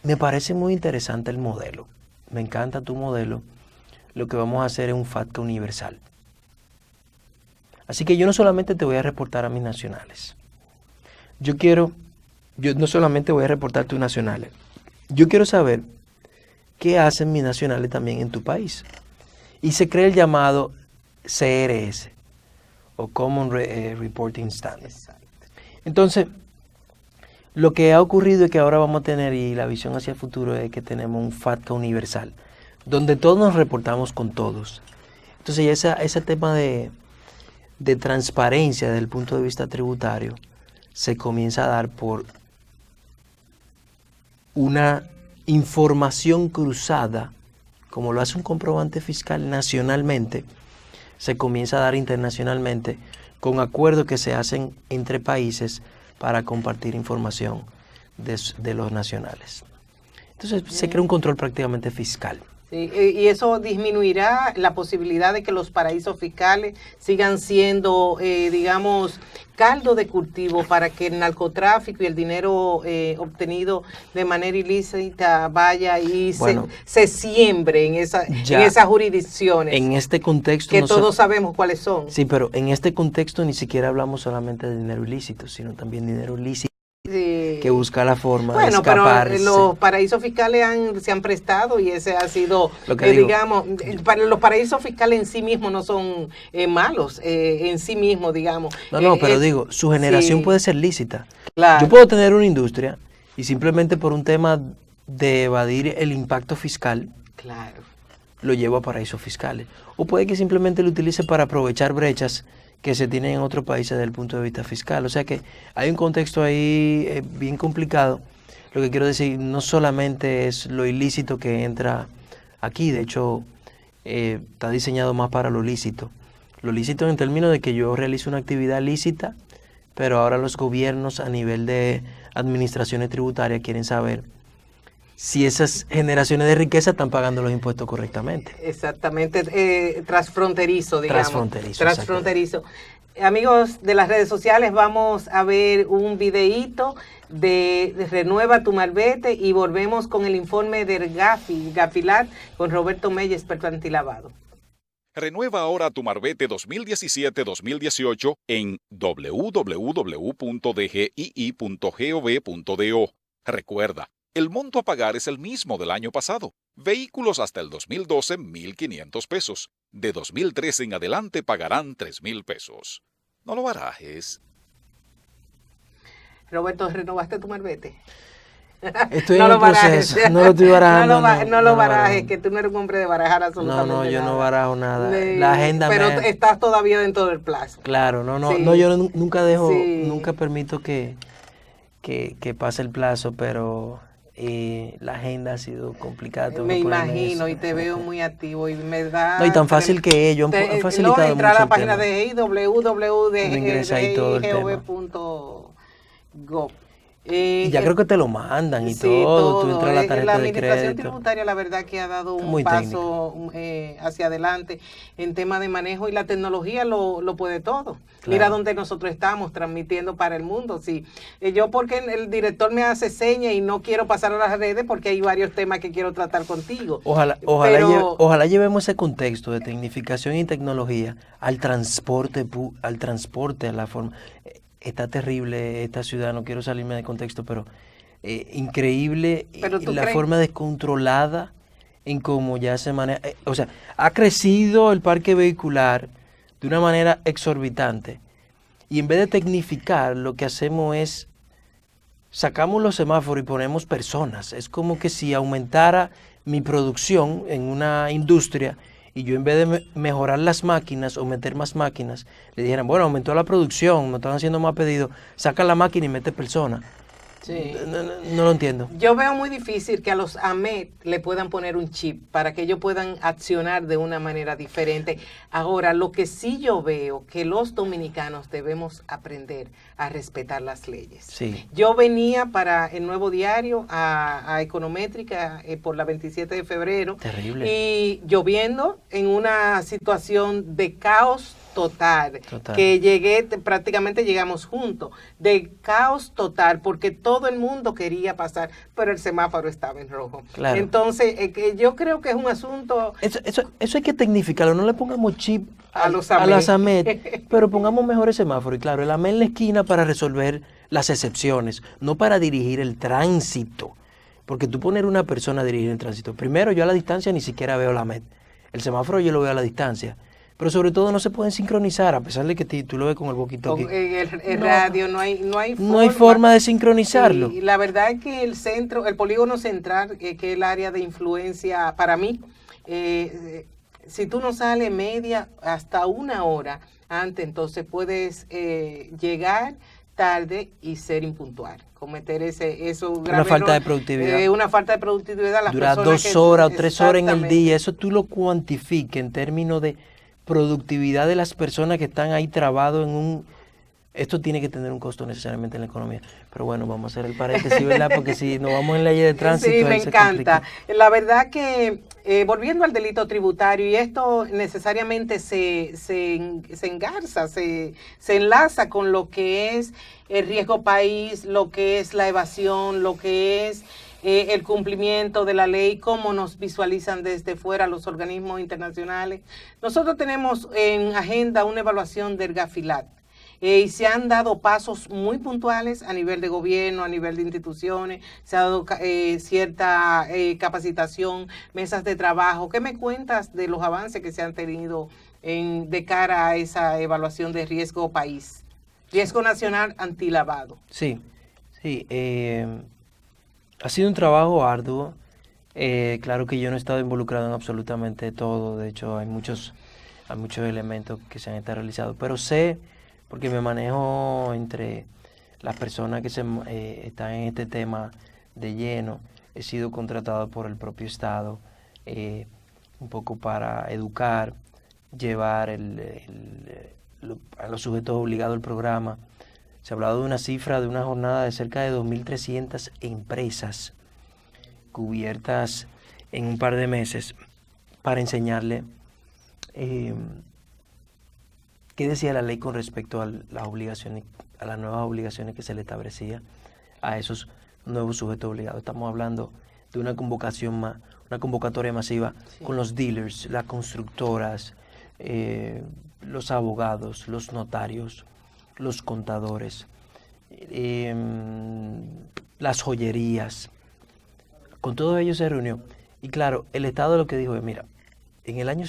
me parece muy interesante el modelo, me encanta tu modelo, lo que vamos a hacer es un FATCA universal. Así que yo no solamente te voy a reportar a mis nacionales. Yo no solamente voy a reportar tus nacionales. Yo quiero saber qué hacen mis nacionales también en tu país. Y se crea el llamado CRS, o Common Reporting Standard. Entonces, lo que ha ocurrido es que ahora vamos a tener, y la visión hacia el futuro es que tenemos un FATCA universal, donde todos nos reportamos con todos. Entonces, ese tema de transparencia desde el punto de vista tributario se comienza a dar por una información cruzada, como lo hace un comprobante fiscal nacionalmente, se comienza a dar internacionalmente con acuerdos que se hacen entre países para compartir información de los nacionales. Entonces se crea un control prácticamente fiscal. Sí, y eso disminuirá la posibilidad de que los paraísos fiscales sigan siendo, digamos, caldo de cultivo para que el narcotráfico y el dinero obtenido de manera ilícita vaya y se siembre en esas jurisdicciones. En este contexto que todos sabemos cuáles son. Sí, pero en este contexto ni siquiera hablamos solamente de dinero ilícito, sino también dinero lícito. Sí. Que busca la forma de escaparse. Pero los paraísos fiscales se han prestado y ese ha sido, digamos, para los paraísos fiscales en sí mismos no son malos, en sí mismos, digamos. No, pero digo, su generación puede ser lícita. Claro. Yo puedo tener una industria y simplemente por un tema de evadir el impacto fiscal, claro, lo llevo a paraísos fiscales. O puede que simplemente lo utilice para aprovechar brechas que se tienen en otros países desde el punto de vista fiscal. O sea que hay un contexto ahí bien complicado. Lo que quiero decir, no solamente es lo ilícito que entra aquí, de hecho está diseñado más para lo lícito. Lo lícito en términos de que yo realizo una actividad lícita, pero ahora los gobiernos a nivel de administraciones tributarias quieren saber si esas generaciones de riqueza están pagando los impuestos correctamente. Exactamente, transfronterizo, digamos. Transfronterizo. Amigos de las redes sociales, vamos a ver un videíto de Renueva tu Marbete y volvemos con el informe del Gafilat con Roberto Mella, experto antilavado. Renueva ahora tu Marbete 2017-2018 en www.dgii.gov.do. Recuerda, el monto a pagar es el mismo del año pasado. Vehículos hasta el 2012, 1,500 pesos. De 2013 en adelante pagarán 3,000 pesos. No lo barajes. Roberto, ¿renovaste tu Marbete? Estoy en el proceso. No lo estoy barajando. No lo barajes, que tú no eres un hombre de barajar absolutamente nada. No, yo no barajo nada. La agenda pero estás todavía dentro del plazo. Claro, no, yo nunca dejo, nunca permito que pase el plazo, pero la agenda ha sido complicada. Me imagino, y te veo muy activo y me da... No, y tan fácil que ellos han facilitado mucho entrar a la página de www.dgov. Y ya creo que te lo mandan y todo. Tú entras a la tarjeta de crédito. La administración tributaria, la verdad que ha dado un paso hacia adelante en tema de manejo, y la tecnología lo puede todo. Claro. Mira dónde nosotros estamos transmitiendo para el mundo. Sí. Yo porque el director me hace señas y no quiero pasar a las redes porque hay varios temas que quiero tratar contigo. Ojalá llevemos ese contexto de tecnificación y tecnología al transporte, a la forma... Está terrible esta ciudad, no quiero salirme de contexto, pero increíble la forma descontrolada en cómo ya se maneja. O sea, ha crecido el parque vehicular de una manera exorbitante. Y en vez de tecnificar, lo que hacemos es, sacamos los semáforos y ponemos personas. Es como que si aumentara mi producción en una industria y yo en vez de mejorar las máquinas o meter más máquinas, le dijeran, bueno, aumentó la producción, me están haciendo más pedidos, saca la máquina y mete personas. Sí. No lo entiendo. Yo veo muy difícil que a los AMET le puedan poner un chip para que ellos puedan accionar de una manera diferente. Ahora, lo que sí yo veo, que los dominicanos debemos aprender a respetar las leyes. Sí. Yo venía para el Nuevo Diario a Econométrica por la 27 de febrero. Terrible. Y lloviendo en una situación de caos total, Total. que prácticamente llegamos juntos, de caos total, porque todo el mundo quería pasar, pero el semáforo estaba en rojo. Claro. Entonces, que yo creo que es un asunto Eso hay que tecnificarlo, no le pongamos chip a los las AMED. AMED, pero pongamos mejores semáforos. Y claro, el AMED en la esquina para resolver las excepciones, no para dirigir el tránsito. Porque tú poner una persona a dirigir el tránsito, primero yo a la distancia ni siquiera veo la AMED. El semáforo yo lo veo a la distancia. Pero sobre todo no se pueden sincronizar, a pesar de que tú lo ves con el boquito aquí. con el No. radio, no hay No hay forma de sincronizarlo. Y la verdad es que el polígono central, que es el área de influencia para mí, si tú no sales media hasta una hora antes, entonces puedes llegar tarde y ser impuntual, cometer eso grave Una falta de error. productividad. Una falta de productividad. Las Dura personas 2 horas o 3 horas en el exactamente. día, eso tú lo cuantifiques en términos de productividad de las personas que están ahí trabados en un... Esto tiene que tener un costo necesariamente en la economía. Pero bueno, vamos a hacer el paréntesis, ¿verdad? Porque si nos vamos en leyes de tránsito... Sí, me ahí se encanta. complica. La verdad que, volviendo al delito tributario, y esto necesariamente se engarza, se enlaza con lo que es el riesgo país, lo que es la evasión, lo que es el cumplimiento de la ley, cómo nos visualizan desde fuera los organismos internacionales. Nosotros tenemos en agenda una evaluación del GAFILAT. Y se han dado pasos muy puntuales a nivel de gobierno, a nivel de instituciones, se ha dado cierta capacitación, mesas de trabajo. ¿Qué me cuentas de los avances que se han tenido de cara a esa evaluación de riesgo país? Riesgo nacional antilavado. Sí. Ha sido un trabajo arduo. Claro que yo no he estado involucrado en absolutamente todo. De hecho, hay muchos elementos que se han estado realizados. Pero sé, porque me manejo entre las personas que están en este tema de lleno, he sido contratado por el propio Estado un poco para educar, llevar a los sujetos obligados al programa. Se ha hablado de una cifra de una jornada de cerca de 2.300 empresas cubiertas en un par de meses para enseñarle qué decía la ley con respecto a las obligaciones, a las nuevas obligaciones que se le establecía a esos nuevos sujetos obligados. Estamos hablando de una convocatoria masiva con los dealers, las constructoras, los abogados, los notarios, los contadores, las joyerías. Con todos ellos se reunió. Y claro, el Estado lo que dijo es, mira, en el año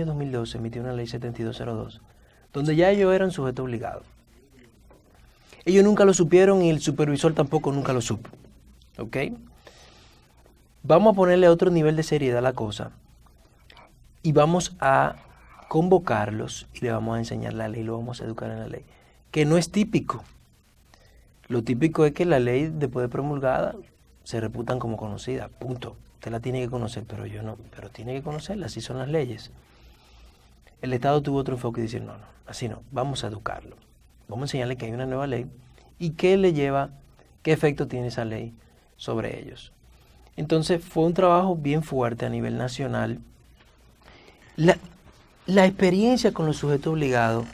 2012 se emitió una ley 7202, donde ya ellos eran sujetos obligados. Ellos nunca lo supieron y el supervisor tampoco nunca lo supo. ¿Ok? Vamos a ponerle otro nivel de seriedad a la cosa y vamos a convocarlos y le vamos a enseñar la ley, lo vamos a educar en la ley, que no es típico. Lo típico es que la ley después de promulgada se reputan como conocida, punto. Usted la tiene que conocer, pero yo no, pero tiene que conocerla, así son las leyes. El Estado tuvo otro enfoque y dice, no, así no, vamos a educarlo. Vamos a enseñarle que hay una nueva ley y qué efecto tiene esa ley sobre ellos. Entonces fue un trabajo bien fuerte a nivel nacional. La experiencia con los sujetos obligados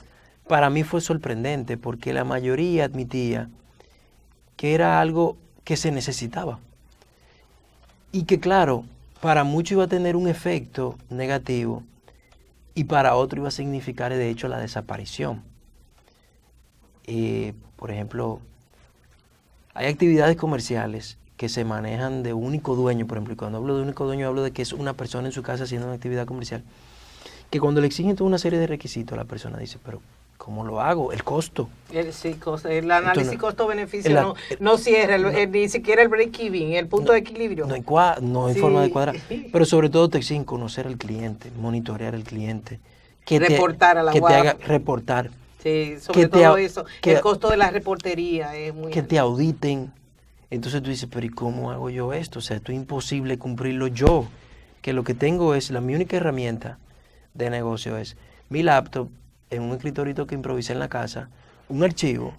para mí fue sorprendente porque la mayoría admitía que era algo que se necesitaba y que claro, para muchos iba a tener un efecto negativo y para otro iba a significar de hecho la desaparición. Por ejemplo, hay actividades comerciales que se manejan de único dueño, por ejemplo, y cuando hablo de único dueño hablo de que es una persona en su casa haciendo una actividad comercial, que cuando le exigen toda una serie de requisitos, la persona dice, pero ¿cómo lo hago? El costo. El análisis costo-beneficio no cierra, ni siquiera el break-even, el punto de equilibrio. No hay forma de cuadrar. Pero sobre todo te exigen conocer al cliente, monitorear al cliente. Reportar a la que UAP. te haga reportar. Sí, sobre todo eso. El costo de la reportería es muy que alto. te auditen. Entonces tú dices, pero ¿y cómo hago yo esto? O sea, esto es imposible cumplirlo yo. Que lo que tengo es, mi única herramienta de negocio es mi laptop, en un escritorito que improvisé en la casa, un archivo,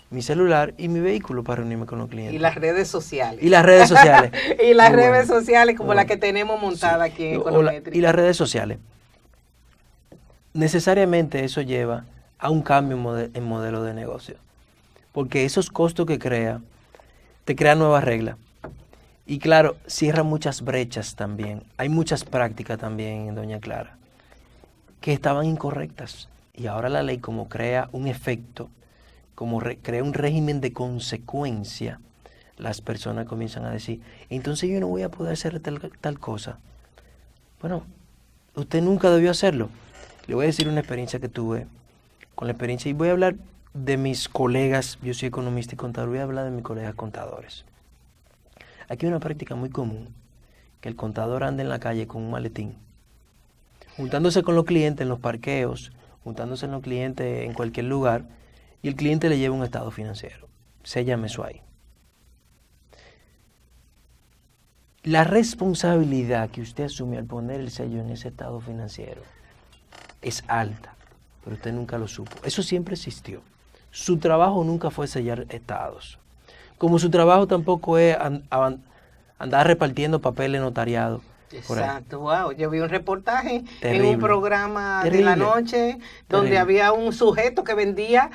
mi celular y mi vehículo para reunirme con los clientes. Y las redes sociales. Y las redes sociales. Y las Muy redes bueno. sociales como Muy la bueno. que tenemos montada aquí en Y Econométrica. las redes sociales. necesariamente eso lleva a un cambio en modelo de negocio. Porque esos costos que crea, te crean nuevas reglas. Y claro, cierra muchas brechas también. Hay muchas prácticas también en Doña Clara que estaban incorrectas. Y ahora la ley, como crea un efecto, como crea un régimen de consecuencia, las personas comienzan a decir, entonces yo no voy a poder hacer tal cosa. Bueno, usted nunca debió hacerlo. Le voy a decir una experiencia que tuve con la experiencia, y voy a hablar de mis colegas, yo soy economista y contador, voy a hablar de mis colegas contadores. Aquí hay una práctica muy común, que el contador anda en la calle con un maletín, juntándose con los clientes en los parqueos, juntándose con los clientes en cualquier lugar, y el cliente le lleva un estado financiero. Séllame eso ahí. La responsabilidad que usted asume al poner el sello en ese estado financiero es alta, pero usted nunca lo supo. Eso siempre existió. Su trabajo nunca fue sellar estados. Como su trabajo tampoco es andar repartiendo papeles notariados. Exacto, wow. Yo vi un reportaje Terrible. en un programa Terrible. de la noche donde Terrible. había un sujeto que vendía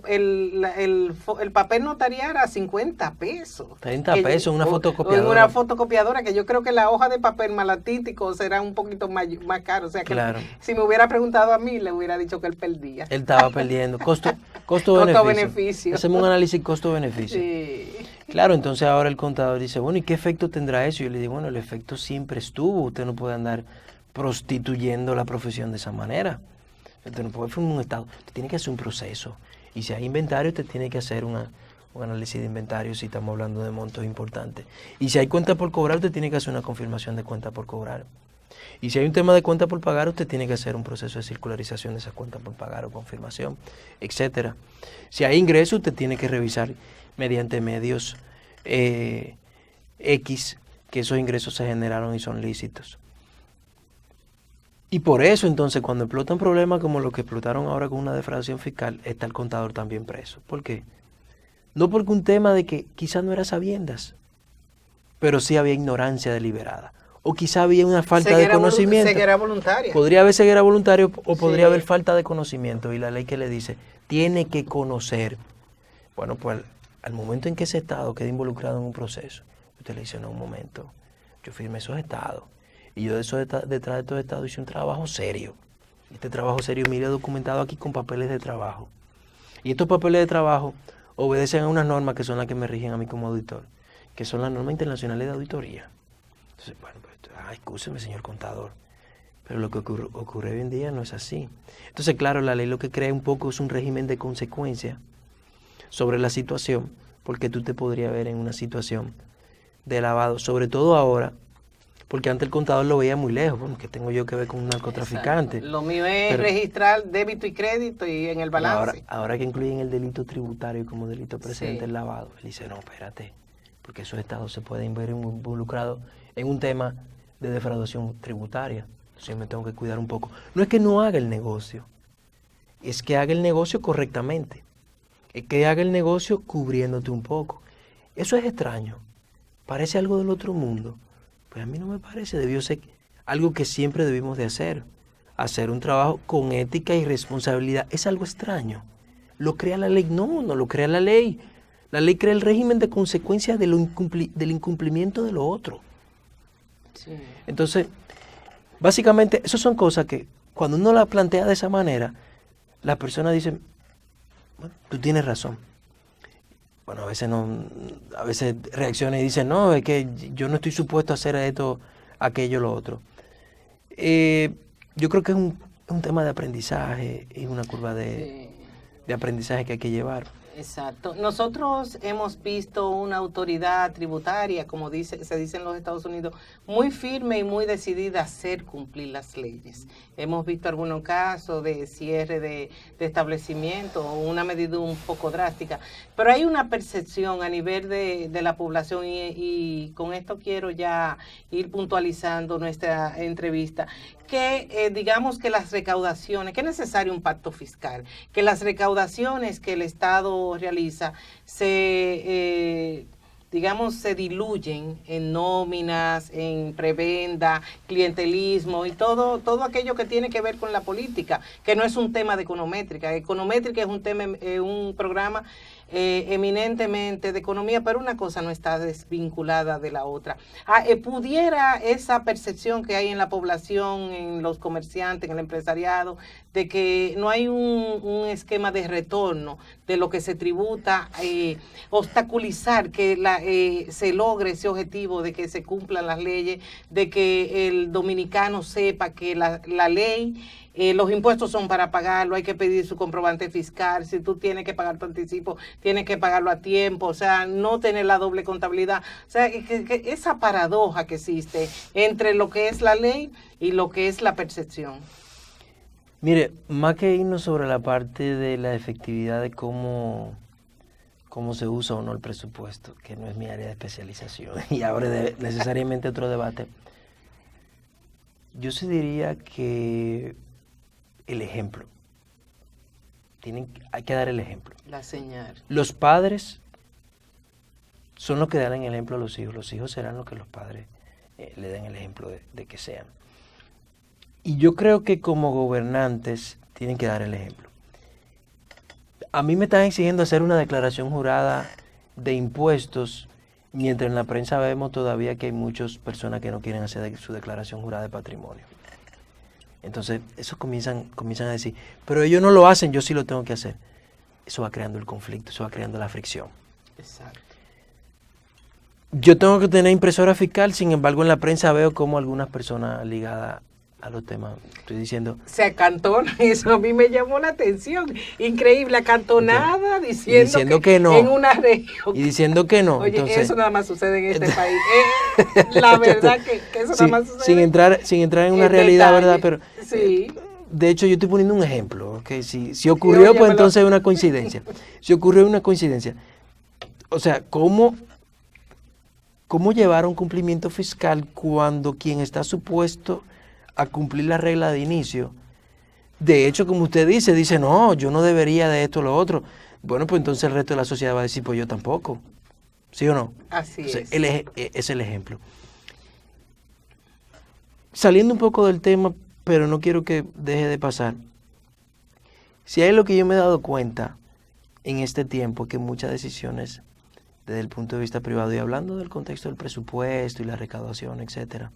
el papel notarial a 50 pesos. 30 Que pesos en una o- fotocopiadora. o en una fotocopiadora, que yo creo que la hoja de papel malatítico será un poquito más caro. O sea que Claro. si me hubiera preguntado a mí, le hubiera dicho que él perdía. Él estaba perdiendo. Costo-beneficio. Costo-beneficio. Hacemos un análisis costo-beneficio. Sí. Claro, entonces ahora el contador dice, bueno, ¿y qué efecto tendrá eso? Yo le digo, bueno, el efecto siempre estuvo. Usted no puede andar prostituyendo la profesión de esa manera. Usted no puede formar un estado. Usted tiene que hacer un proceso. Y si hay inventario, usted tiene que hacer un análisis de inventario si estamos hablando de montos importantes. Y si hay cuenta por cobrar, usted tiene que hacer una confirmación de cuenta por cobrar. Y si hay un tema de cuenta por pagar, usted tiene que hacer un proceso de circularización de esa cuenta por pagar o confirmación, etcétera. Si hay ingresos, usted tiene que revisar mediante medios X que esos ingresos se generaron y son lícitos. Y por eso entonces cuando explotan problemas como los que explotaron ahora con una defraudación fiscal, está el contador también preso. ¿Por qué? No porque un tema de que quizás no era sabiendas, pero sí había ignorancia deliberada. O quizá había una falta de conocimiento. Ceguera voluntaria. Podría haber ceguera voluntaria o podría Sí. haber falta de conocimiento. Y la ley que le dice, tiene que conocer. Bueno, pues al momento en que ese Estado queda involucrado en un proceso, usted le dice, no, un momento, yo firmé esos estados. Y yo detrás de estos estados hice un trabajo serio. Este trabajo serio, mire, documentado aquí con papeles de trabajo. Y estos papeles de trabajo obedecen a unas normas que son las que me rigen a mí como auditor, que son las normas internacionales de auditoría. Entonces, bueno, pues, excúseme, señor contador, pero lo que ocurre hoy en día no es así. Entonces, claro, la ley lo que crea un poco es un régimen de consecuencia sobre la situación, porque tú te podrías ver en una situación de lavado, sobre todo ahora, porque antes el contador lo veía muy lejos. Bueno, ¿qué tengo yo que ver con un narcotraficante? Exacto. Lo mío es Pero- registrar débito y crédito y en el balance. Ahora que incluyen el delito tributario como delito precedente Sí. el lavado, él dice, no, espérate, porque esos estados se pueden ver involucrados en un tema de defraudación tributaria. Entonces yo me tengo que cuidar un poco. No es que no haga el negocio, es que haga el negocio correctamente. Es que haga el negocio cubriéndote un poco. Eso es extraño. Parece algo del otro mundo. Pues a mí no me parece. Debió ser algo que siempre debimos de hacer. Hacer un trabajo con ética y responsabilidad. Es algo extraño. ¿Lo crea la ley? No, no lo crea la ley. La ley crea el régimen de consecuencias del incumplimiento de lo otro. Sí. Entonces, básicamente, esas son cosas que cuando uno las plantea de esa manera, las personas dicen, bueno, tú tienes razón. Bueno, a veces reaccionan y dicen, no, es que yo no estoy supuesto a hacer esto, aquello, lo otro. Yo creo que es un tema de aprendizaje, es una curva de aprendizaje que hay que llevar. Exacto. Nosotros hemos visto una autoridad tributaria, como se dice en los Estados Unidos, muy firme y muy decidida a hacer cumplir las leyes. Hemos visto algunos casos de cierre de establecimientos, una medida un poco drástica, pero hay una percepción a nivel de la población y con esto quiero ya ir puntualizando nuestra entrevista, que digamos que las recaudaciones, que es necesario un pacto fiscal, que las recaudaciones que el Estado realiza digamos, se diluyen en nóminas, en prebenda, clientelismo y todo aquello que tiene que ver con la política, que no es un tema de econométrica. Econométrica es un tema, un programa eminentemente de economía, pero una cosa no está desvinculada de la otra. ¿Pudiera esa percepción que hay en la población, en los comerciantes, en el empresariado, de que no hay un esquema de retorno de lo que se tributa, obstaculizar que se logre ese objetivo de que se cumplan las leyes, de que el dominicano sepa que la ley, los impuestos son para pagarlo, hay que pedir su comprobante fiscal, si tú tienes que pagar tu anticipo, tienes que pagarlo a tiempo, o sea, no tener la doble contabilidad. O sea, que esa paradoja que existe entre lo que es la ley y lo que es la percepción. Mire, más que irnos sobre la parte de la efectividad de cómo se usa o no el presupuesto, que no es mi área de especialización y abre necesariamente otro debate, yo sí diría que el ejemplo. Hay que dar el ejemplo. La señal. Los padres son los que dan el ejemplo a los hijos. Los hijos serán los que los padres le den el ejemplo de que sean. Y yo creo que como gobernantes tienen que dar el ejemplo. A mí me están exigiendo hacer una declaración jurada de impuestos, mientras en la prensa vemos todavía que hay muchas personas que no quieren hacer su declaración jurada de patrimonio. Entonces, eso comienzan a decir, pero ellos no lo hacen, yo sí lo tengo que hacer. Eso va creando el conflicto, eso va creando la fricción. Exacto. Yo tengo que tener impresora fiscal, sin embargo, en la prensa veo como algunas personas ligadas a los temas, estoy diciendo... Se acantona, eso a mí me llamó la atención. Increíble, acantonada, diciendo que no. En una región. Y diciendo que no. Oye, entonces, eso nada más sucede en este país. La verdad que eso nada más sucede. Sin entrar en una realidad, detalle, ¿verdad? Pero, sí. De hecho, yo estoy poniendo un ejemplo. ¿Okay? Si ocurrió, pues entonces es una coincidencia. Si ocurrió, es una coincidencia. O sea, ¿cómo llevar a un cumplimiento fiscal cuando quien está supuesto a cumplir la regla de inicio, de hecho, como usted dice, no, yo no debería de esto o lo otro? Bueno, pues entonces el resto de la sociedad va a decir, pues yo tampoco. ¿Sí o no? Así entonces, es. Es el ejemplo. Saliendo un poco del tema, pero no quiero que deje de pasar. Si hay lo que yo me he dado cuenta en este tiempo, que muchas decisiones desde el punto de vista privado, y hablando del contexto del presupuesto y la recaudación, etcétera,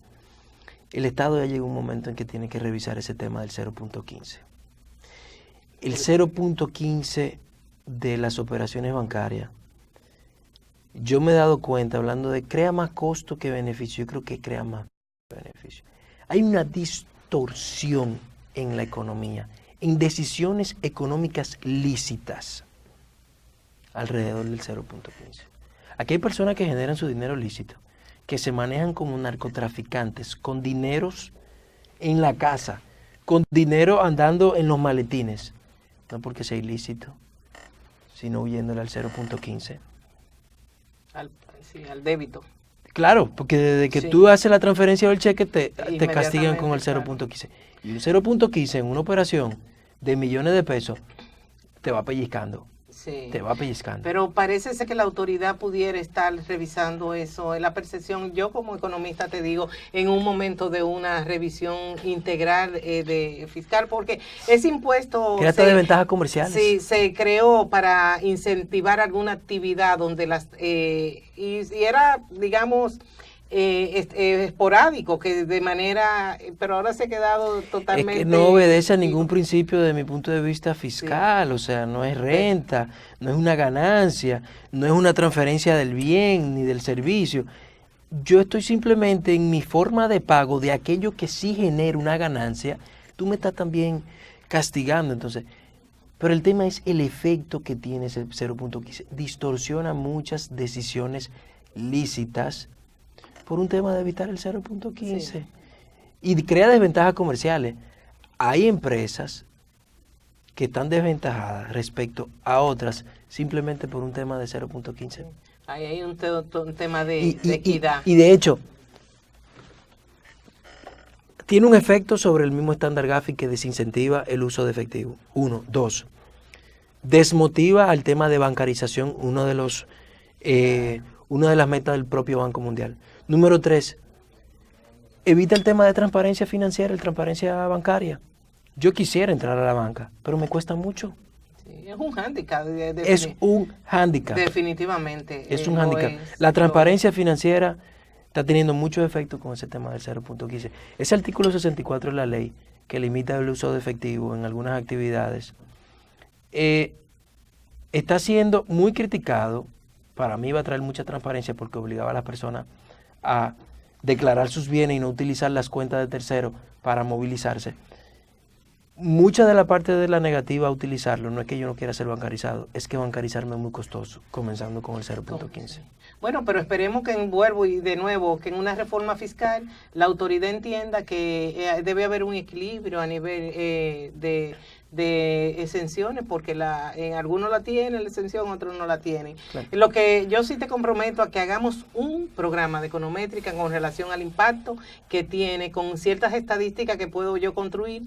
el Estado ya llega un momento en que tiene que revisar ese tema del 0.15. El 0.15 de las operaciones bancarias, yo me he dado cuenta, hablando de crea más costo que beneficio, yo creo que crea más beneficio. Hay una distorsión en la economía, en decisiones económicas lícitas, alrededor del 0.15. Aquí hay personas que generan su dinero lícito, que se manejan como narcotraficantes, con dineros en la casa, con dinero andando en los maletines, no porque sea ilícito, sino huyéndole al 0.15. Al débito. Claro, porque desde que tú haces la transferencia del cheque te castigan con el 0.15. Y un 0.15 en una operación de millones de pesos te va pellizcando. Sí. Te va pellizcando. Pero parece ser que la autoridad pudiera estar revisando eso. En la percepción, yo como economista te digo, en un momento de una revisión integral de fiscal, porque ese impuesto... Crea de ventajas comerciales. Sí, se creó para incentivar alguna actividad donde y era, digamos... esporádico, que de manera, pero ahora se ha quedado totalmente... Es que no obedece a ningún principio de mi punto de vista fiscal, sí. O sea, no es renta, no es una ganancia, no es una transferencia del bien ni del servicio. Yo estoy simplemente en mi forma de pago de aquello que sí genera una ganancia, tú me estás también castigando, entonces... Pero el tema es el efecto que tiene ese 0.15. Distorsiona muchas decisiones lícitas por un tema de evitar el 0.15. Sí. Y crea desventajas comerciales. Hay empresas que están desventajadas respecto a otras simplemente por un tema de 0.15. Ahí hay un tema de equidad. Y de hecho, tiene un efecto sobre el mismo estándar Gafi que desincentiva el uso de efectivo. 1. 2. Desmotiva al tema de bancarización, uno de los una de las metas del propio Banco Mundial. Número 3, evita el tema de transparencia financiera, el transparencia bancaria. Yo quisiera entrar a la banca, pero me cuesta mucho. Sí, es un hándicap. Es un hándicap. Definitivamente. Es un lo hándicap. es, La transparencia financiera está teniendo mucho efecto con ese tema del 0.15. Ese artículo 64 de la ley que limita el uso de efectivo en algunas actividades está siendo muy criticado. Para mí va a traer mucha transparencia porque obligaba a las personas a declarar sus bienes y no utilizar las cuentas de terceros para movilizarse. Mucha de la parte de la negativa a utilizarlo no es que yo no quiera ser bancarizado, es que bancarizarme es muy costoso, comenzando con el 0.15. Bueno, pero esperemos que vuelvo y de nuevo, que en una reforma fiscal la autoridad entienda que debe haber un equilibrio a nivel de exenciones, porque en algunos la tienen la exención, otros no la tienen. Claro. Lo que yo sí te comprometo a que hagamos un programa de econométrica con relación al impacto que tiene, con ciertas estadísticas que puedo yo construir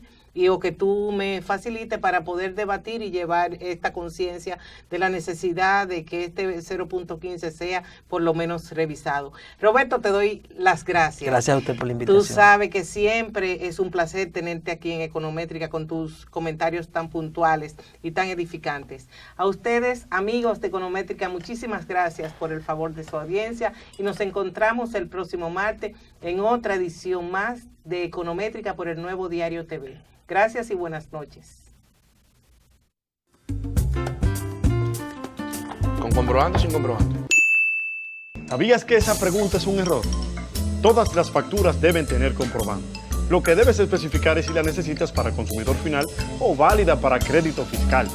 o que tú me facilites para poder debatir y llevar esta conciencia de la necesidad de que este 0.15 sea por lo menos revisado. Roberto, te doy las gracias. Gracias a usted por la invitación. Tú sabes que siempre es un placer tenerte aquí en Econométrica con tus comentarios tan puntuales y tan edificantes. A ustedes, amigos de Econométrica, muchísimas gracias por el favor de su audiencia y nos encontramos el próximo martes en otra edición más de Econométrica por el Nuevo Diario TV. Gracias y buenas noches. ¿Con comprobante o sin comprobante? ¿Sabías que esa pregunta es un error? Todas las facturas deben tener comprobante. Lo que debes especificar es si la necesitas para consumidor final o válida para crédito fiscal.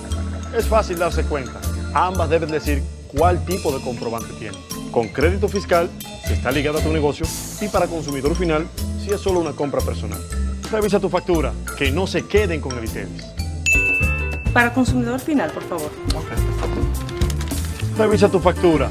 Es fácil darse cuenta. Ambas deben decir cuál tipo de comprobante tiene. Con crédito fiscal, si está ligado a tu negocio, y para consumidor final, si es solo una compra personal. Revisa tu factura, que no se queden con el ITEVIS. Para consumidor final, por favor. Revisa tu factura,